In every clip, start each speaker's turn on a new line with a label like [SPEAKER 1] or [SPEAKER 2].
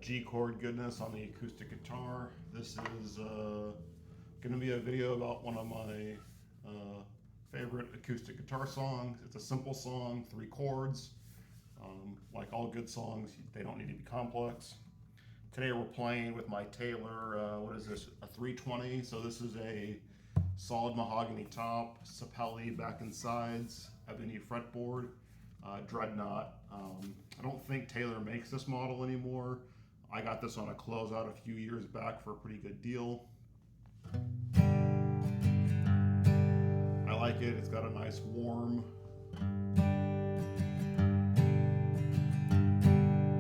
[SPEAKER 1] G chord goodness on the acoustic guitar. This is going to be a video about one of my favorite acoustic guitar songs. It's a simple song, 3 chords. Like all good songs, they don't need to be complex. Today we're playing with my Taylor, what is this, a 320. So this is a solid mahogany top, Sapelli back and sides, ebony fretboard, dreadnought. I don't think Taylor makes this model anymore. I got this on a closeout a few years back for a pretty good deal. I like it. It's got a nice warm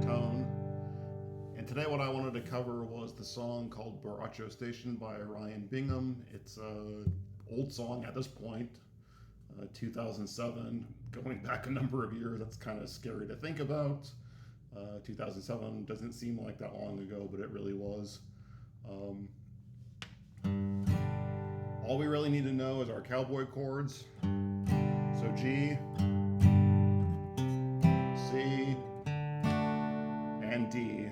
[SPEAKER 1] tone. And today what I wanted to cover was the song called Boracho Station by Bingham. It's an old song at this point, 2007, going back a number of years. That's kind of scary to think about. 2007 doesn't seem like that long ago, but it really was. All we really need to know is our cowboy chords. So G, C, and D.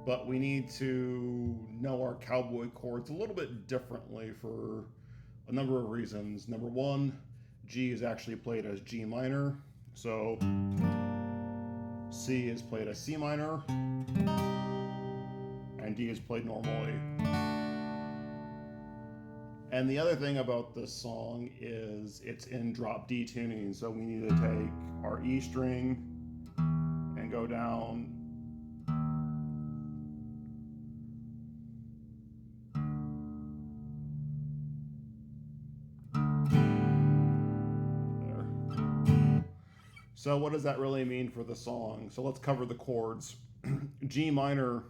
[SPEAKER 1] But we need to know our cowboy chords a little bit differently for a number of reasons. Number one, G is actually played as G minor. So C is played as C minor, and D is played normally. And the other thing about this song is it's in drop D tuning, so we need to take our E string and go down there. So what does that really mean for the song? So let's cover the chords. G minor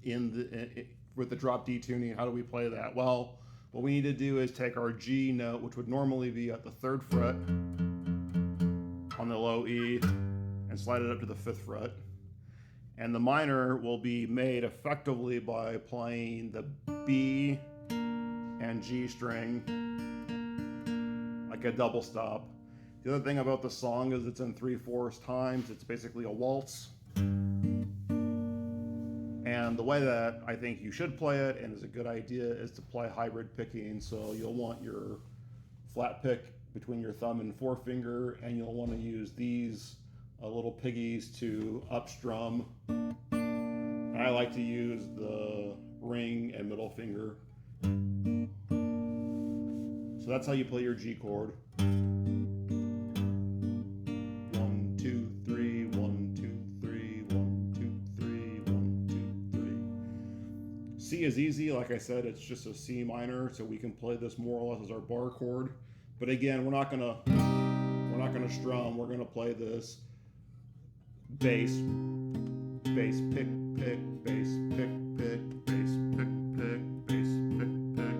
[SPEAKER 1] with the drop D tuning, how do we play that? Well, what we need to do is take our G note, which would normally be at the 3rd fret on the low E, and slide it up to the 5th fret. And the minor will be made effectively by playing the B and G string like a double stop. The other thing about the song is it's in 3/4 times. It's basically a waltz. And the way that I think you should play it, and is a good idea, is to play hybrid picking. So you'll want your flat pick between your thumb and forefinger, and you'll want to use these little piggies to upstrum. And I like to use the ring and middle finger. So that's how you play your G chord. 1, 2, 3, 1, 2, 3, 1, 2, 3, 1, 2, 3. C is easy, like I said, it's just a C minor, so we can play this more or less as our bar chord. But again, we're not gonna strum. We're gonna play this bass, bass, pick, pick, bass, pick, pick, bass, pick, pick, bass, pick, pick.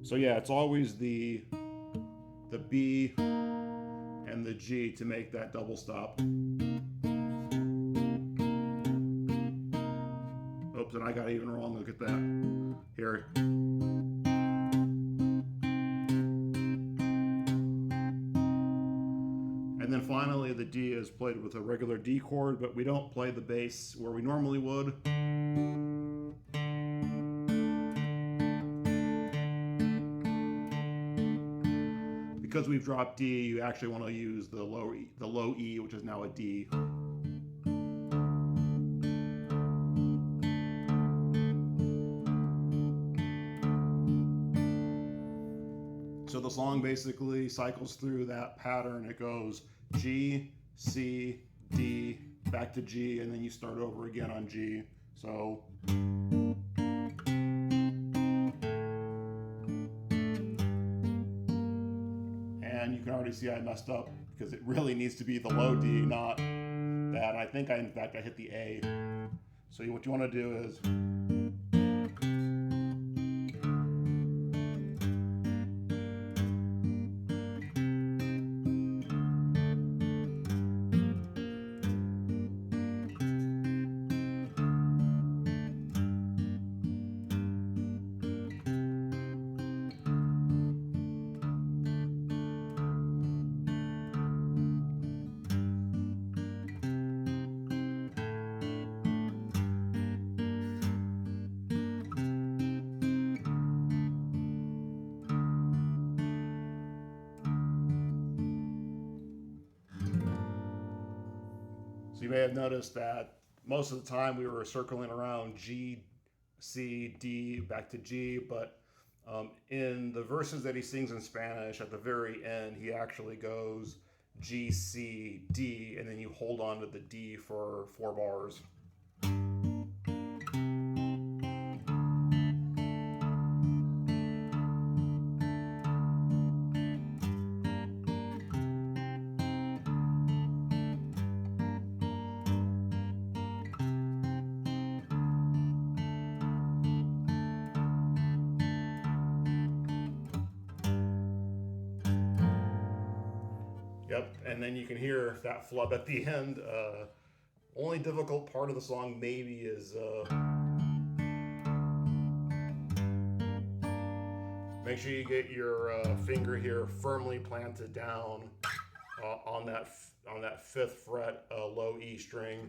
[SPEAKER 1] So yeah, it's always the B and the G to make that double stop. Oops, and I got it even wrong. Look at that. Here. And then finally, the D is played with a regular D chord, but we don't play the bass where we normally would. Because we've dropped D, you actually want to use the low E, which is now a D. So the song basically cycles through that pattern. It goes G, C, D, back to G, and then you start over again on G. So and you can already see I messed up because it really needs to be the low D, not that. I think in fact I hit the A. So what you want to do is So you may have noticed that most of the time we were circling around G, C, D, back to G, but in the verses that he sings in Spanish, at the very end, he actually goes G, C, D, and then you hold on to the D for 4 bars. Yep, and then you can hear that flub at the end. Only difficult part of the song maybe is make sure you get your finger here firmly planted down on that 5th fret low E string.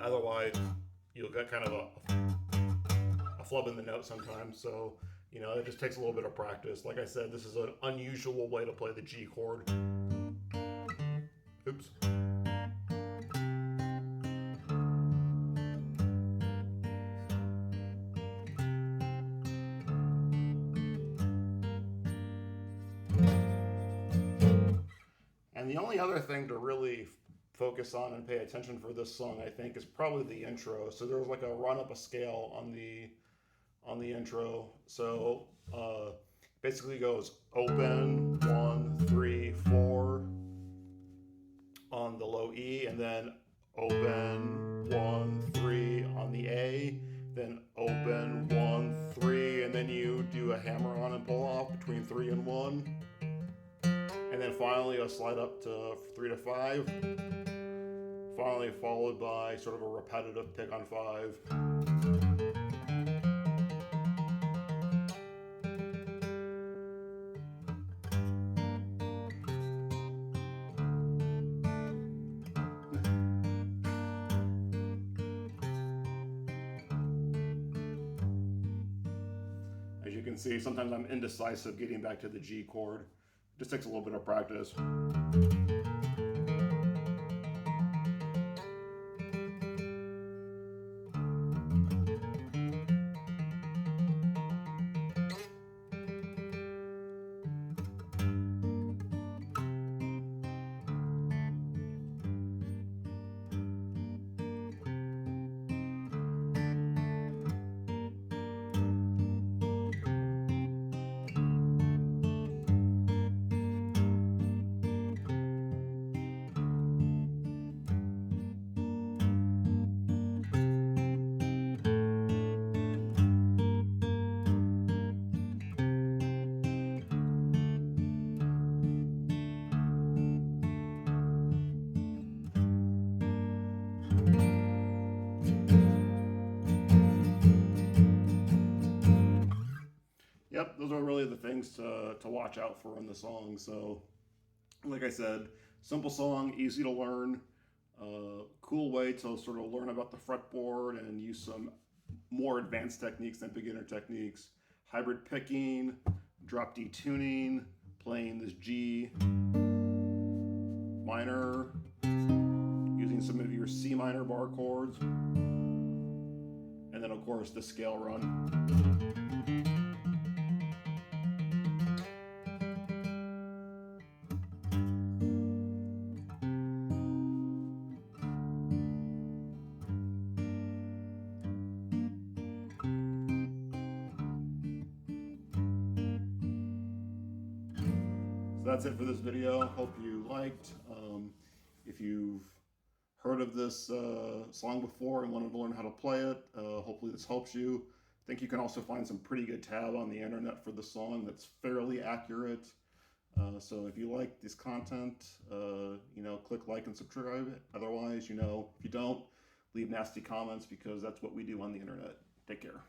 [SPEAKER 1] Otherwise, you'll get kind of a flub in the note sometimes. So it just takes a little bit of practice. Like I said, this is an unusual way to play the G chord. Oops. And the only other thing to really focus on and pay attention for this song, I think, is probably the intro. So there was like a run up a scale on the intro. So basically goes open 1, 3, 4 on the low E, and then open 1, 3 on the A, then open 1, 3, and then you do a hammer on and pull off between 3 and 1. And then finally a slide up to 3 to 5. Finally followed by sort of a repetitive pick on 5. As you can see, sometimes I'm indecisive getting back to the G chord. It just takes a little bit of practice. Yep, those are really the things to watch out for in the song. So, like I said, simple song, easy to learn, cool way to sort of learn about the fretboard and use some more advanced techniques than beginner techniques. Hybrid picking, drop D tuning, playing this G minor, using some of your C minor bar chords, and then of course the scale run. So that's it for this video. Hope you liked. If you've heard of this song before and wanted to learn how to play it, hopefully this helps you. I think you can also find some pretty good tab on the internet for the song that's fairly accurate. So if you like this content, click like and subscribe. Otherwise, if you don't, leave nasty comments because that's what we do on the internet. Take care.